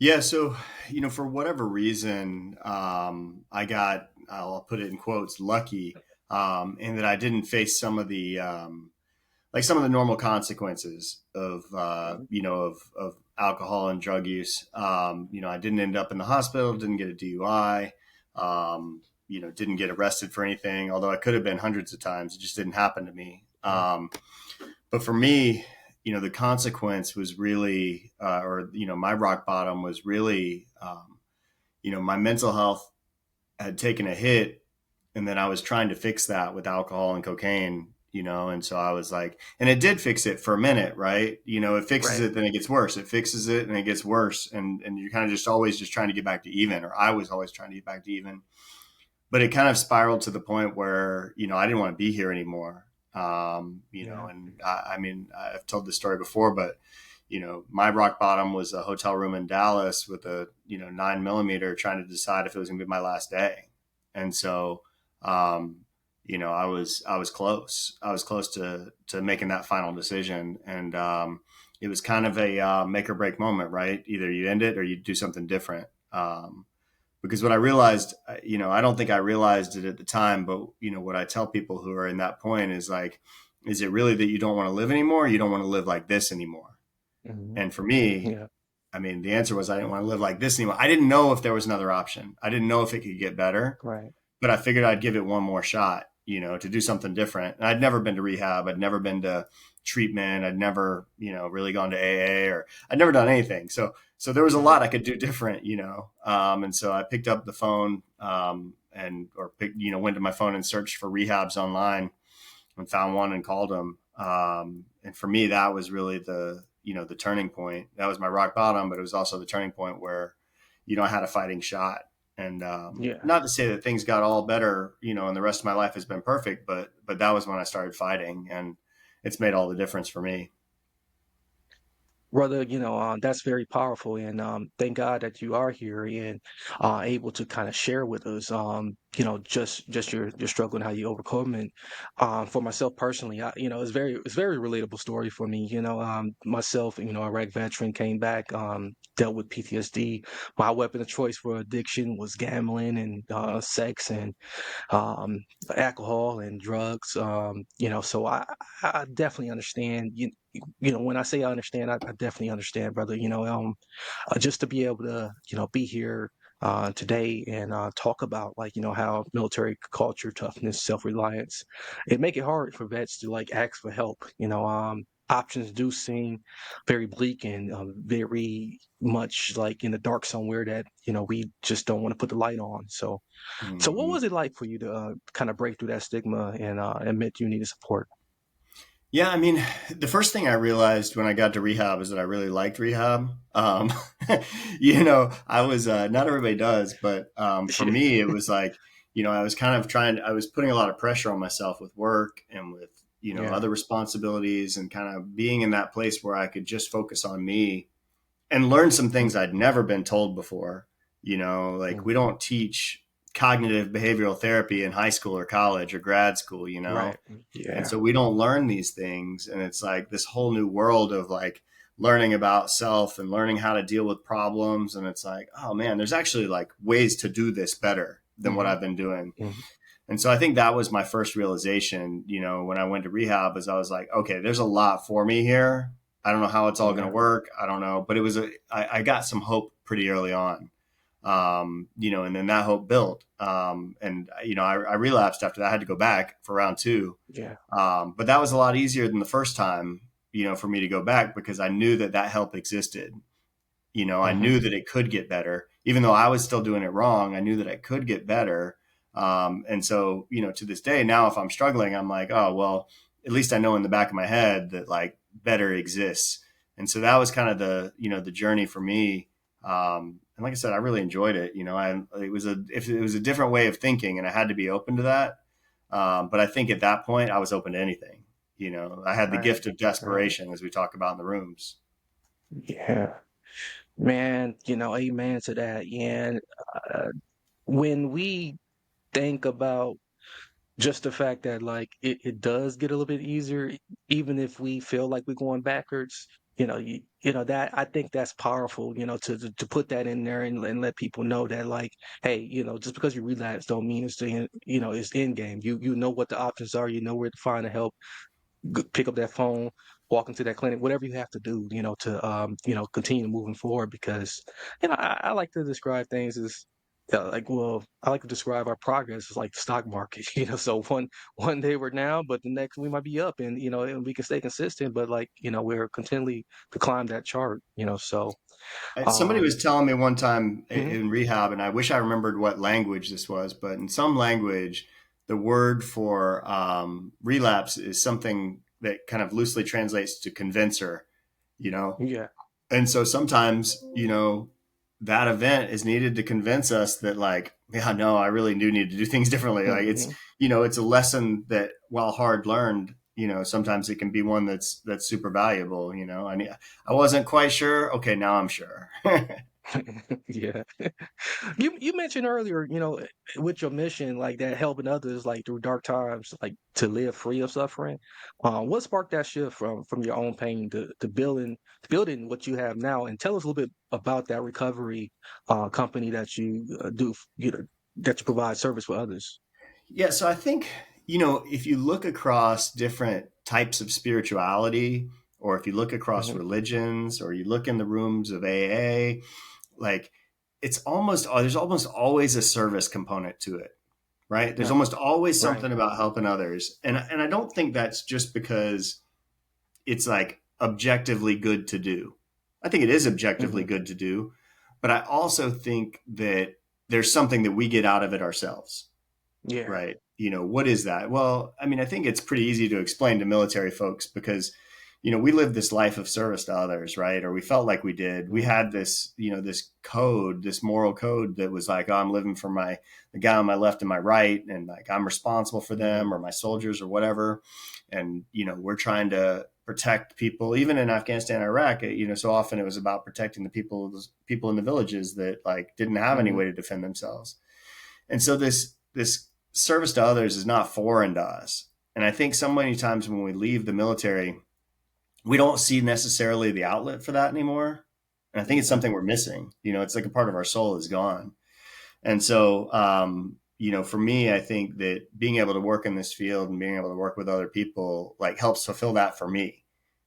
Yeah, so for whatever reason, I'll put it in quotes, lucky, in that I didn't face some of the like some of the normal consequences of Mhm. of alcohol and drug use. I didn't end up in the hospital, didn't get a DUI, didn't get arrested for anything. Although I could have been hundreds of times, it just didn't happen to me. Yeah. But for me, the consequence was really, or my rock bottom was really, my mental health had taken a hit, and then I was trying to fix that with alcohol and cocaine. And so I was like, and it did fix it for a minute, right? It fixes Right. it, then it gets worse. It fixes it, and it gets worse, and you're kind of just always just trying to get back to even, or I was always trying to get back to even. But it kind of spiraled to the point where I didn't want to be here anymore. Yeah. And I mean, I've told this story before, but my rock bottom was a hotel room in Dallas with a 9 millimeter, trying to decide if it was going to be my last day. And so, I was close. I was close to making that final decision, and it was kind of a make or break moment, right? Either you end it or you do something different. Because what I realized, I don't think I realized it at the time, but what I tell people who are in that point is like, is it really that you don't want to live anymore? Or you don't want to live like this anymore? Hmm. And for me, Yeah. I mean, the answer was I didn't want to live like this anymore. I didn't know if there was another option. I didn't know if it could get better, Right. but I figured I'd give it one more shot, to do something different. And I'd never been to rehab. I'd never been to treatment. I'd never, really gone to AA, or I'd never done anything. So there was a Hmm. lot I could do different, and so I picked up the phone, went to my phone and searched for rehabs online and found one and called them. And for me, that was really the turning point. That was my rock bottom, but it was also the turning point where, I had a fighting shot. And Yeah. not to say that things got all better, and the rest of my life has been perfect, but that was when I started fighting, and it's made all the difference for me. Brother, that's very powerful, and thank God that you are here and able to kind of share with us, just your struggle and how you overcome it. For myself personally, it's very relatable story for me. Myself, a rec veteran, came back, dealt with PTSD. My weapon of choice for addiction was gambling and sex and um, alcohol and drugs. So I definitely understand. When I say I understand, I definitely understand, brother. Just to be able to, be here today and talk about like how military culture, toughness, self-reliance, it make it hard for vets to like ask for help. Options do seem very bleak and very much like in the dark somewhere that we just don't want to put the light on. So what Hmm. was it like for you to kind of break through that stigma and admit you needed support? Yeah, I mean, the first thing I realized when I got to rehab is that I really liked rehab. I was, not everybody does, but for me, it was like, I was kind of I was putting a lot of pressure on myself with work and with, Yeah. other responsibilities, and kind of being in that place where I could just focus on me and learn some things I'd never been told before. Like, we Mhm. don't teach cognitive behavioral therapy in high school or college or grad school, Right. and Yeah. so we don't learn these things. And it's like this whole new world of like learning about self and learning how to deal with problems. And it's like, oh man, there's actually like ways to do this better than what Hmm. I've been doing. Hmm. And so I think that was my first realization, when I went to rehab, is I was like, okay, there's a lot for me here. I don't know how it's all going to Yeah. work. I don't know, but I got some hope pretty early on. And then that hope built. And I relapsed after that. I had to go back for round two. Yeah. But that was a lot easier than the first time, for me to go back, because I knew that that help existed. I Hmm. knew that it could get better, even though I was still doing it wrong. I knew that it could get better. And so, to this day, now if I'm struggling, I'm like, oh, well, at least I know in the back of my head that like better exists. And so that was kind of the journey for me. And like I said, I really enjoyed it. If it was a different way of thinking, and I had to be open to that. But I think at that point I was open to anything. I had the Right. gift of Right. desperation, as we talk about in the rooms. Yeah. Man, amen to that. And uh, when we think about just the fact that like it does get a little bit easier, even if we feel like we're going backwards. that I think that's powerful, to put that in there and let people know that like, hey, just because you relapse don't mean it's the end, it's end game. You know what the options are, you know where to find the help, pick up that phone, walk into that clinic, whatever you have to do, to continue moving forward. Because I like to describe things as like, well, I like to describe our progress as like the stock market. So one day we're down, but the next we might be up, and and we can stay consistent, but like we're continually to climb that chart. So Somebody um, was telling me one time mhm, in rehab, and I wish I remembered what language this was, but in some language, the word for relapse is something that kind of loosely translates to convincer, you know? yeah, And so sometimes, that event is needed to convince us that, like, yeah, no, I really do need to do things differently. Like mhm. it's a lesson that, while hard learned, sometimes it can be one that's super valuable. I wasn't quite sure. Okay, now I'm sure. Yeah. You mentioned earlier, with your mission, like that helping others like through dark times, like to live free of suffering. What sparked that shift from your own pain to building what you have now? And tell us a little bit about that recovery company that you do, that you provide service for others. Yeah, so I think, if you look across different types of spirituality, or if you look across Hmm. religions, or you look in the rooms of AA, like, there's almost always a service component to it, right? There's Yeah. almost always Right. something about helping others. And I don't think that's just because it's like objectively good to do. I think it is objectively Hmm. good to do, but I also think that there's something that we get out of it ourselves. Yeah. Right. What is that? Well, I mean, I think it's pretty easy to explain to military folks because, we lived this life of service to others, right? Or we felt like we did. We Mhm. had this code, this moral code that was like, oh, I'm living for the guy on my left and my right. And like, I'm responsible for Yeah. them or my soldiers or whatever. And, we're trying to protect people, even in Afghanistan, Iraq, so often it was about protecting the people in the villages that like didn't have any Hmm. way to defend themselves. And so this service to others is not foreign to us. And I think so many times when we leave the military, we don't see necessarily the outlet for that anymore. And I think it's something Hmm. we're missing. It's like a part of our soul is gone. And so, for me, I think that being able to work in this field and being able to work with other people like helps fulfill that for me.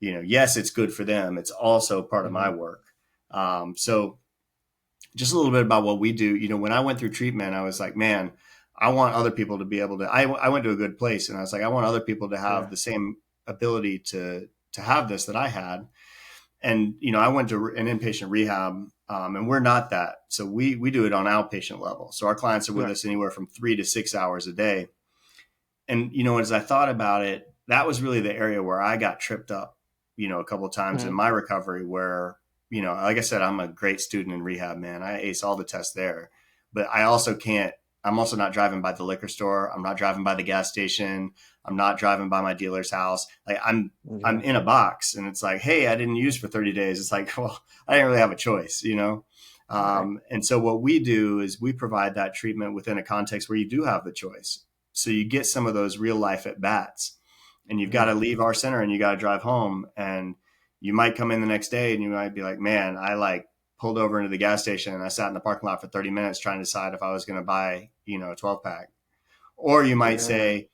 Yes, it's good for them. It's also part of my Hmm. work. So just a little bit about what we do. When I went through treatment, I was like, man, I want other people to be able to. I went to a good place, and I was like, I want other people to have Yeah. the same ability to have this that I had. And I went to an inpatient rehab, and we're not that. So we do it on outpatient level. So our clients are with Right. us anywhere from 3 to 6 hours a day. And as I thought about it, that was really the area where I got tripped up, a couple of times in Hmm. my recovery where, like I said, I'm a great student in rehab, man. I ace all the tests there, but I also can't, I'm also not driving by the liquor store. I'm not driving by the gas station. I'm not driving by my dealer's house. Like I'm Yeah. in a box and it's like, hey, I didn't use for 30 days. It's like, well, I didn't really have a choice. Right. And so what we do is we provide that treatment within a context where you do have the choice. So you get some of those real life at bats, and you've got to Yeah. leave our center and you got to drive home. And you might come in the next day and you might be like, man, I like pulled over into the gas station and I sat in the parking lot for 30 minutes trying to decide if I was going to buy, a 12 pack. Or you might Yeah. say,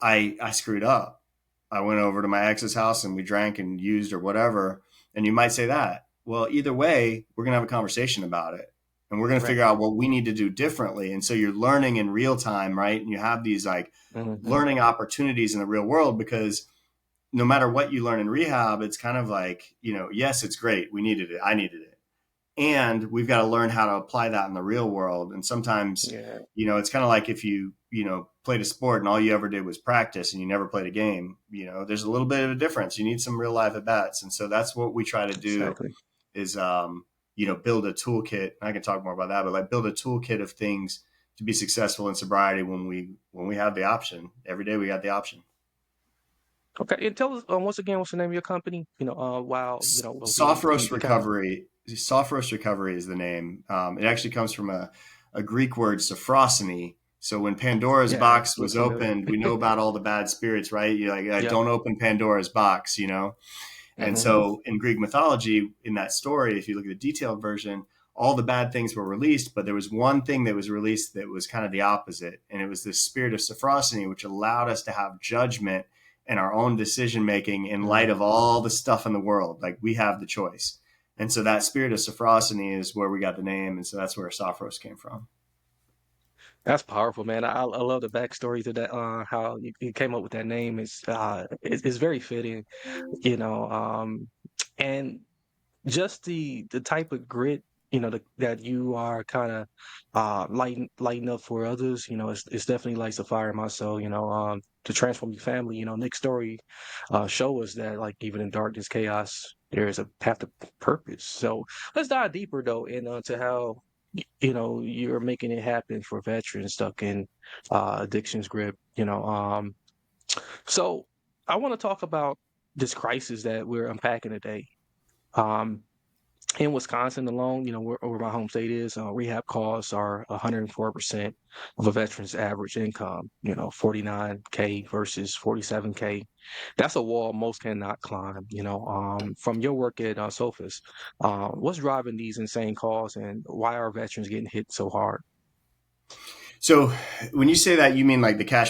I screwed up. I went over to my ex's house and we drank and used or whatever. And you might say that. Well, either way, we're going to have a conversation about it and we're going to Right. figure out what we need to do differently. And so you're learning in real time, right? And you have these like Hmm. learning opportunities in the real world because no matter what you learn in rehab, it's kind of like, yes, it's great. We needed it. I needed it. And we've got to learn how to apply that in the real world. And sometimes, Yeah. it's kind of like if you, played a sport and all you ever did was practice and you never played a game, there's a little bit of a difference. You need some real life at bats. And so that's what we try to do Exactly. is, build a toolkit. I can talk more about that, but like build a toolkit of things to be successful in sobriety when we have the option. Every day we got the option. Okay. And tell us once again, what's the name of your company? While we Sophros kind of. recovery. Sophros recovery is the name. It actually comes from a Greek word, sophrosiny. So when Pandora's Yeah, box look was familiar. opened, we know about all the bad spirits, right? You're like, Yep. don't open Pandora's box, And Hmm. so in Greek mythology, in that story, if you look at the detailed version, all the bad things were released, but there was one thing that was released that was kind of the opposite. And it was this spirit of Sophros, which allowed us to have judgment and our own decision making in light of all the stuff in the world. Like we have the choice. And so that spirit of Sophros is where we got the name. And so that's where Sophros came from. That's powerful, man. I love the backstory to that. How you came up with that name is very fitting, you know. And just the type of grit, that you are kind of lighting up for others. It's definitely lights a fire in my soul. To transform your family. Nick's story show us that like even in darkness, chaos, there is a path to purpose. So let's dive deeper though into how you're making it happen for veterans stuck in addictions grip. So I want to talk about this crisis that we're unpacking today. Um, in Wisconsin alone, where my home state is, rehab costs are 104% of a veteran's average income. 49K versus 47K. That's a wall most cannot climb. From your work at Sophos, what's driving these insane costs, and why are veterans getting hit so hard? So when you say that, you mean like the cash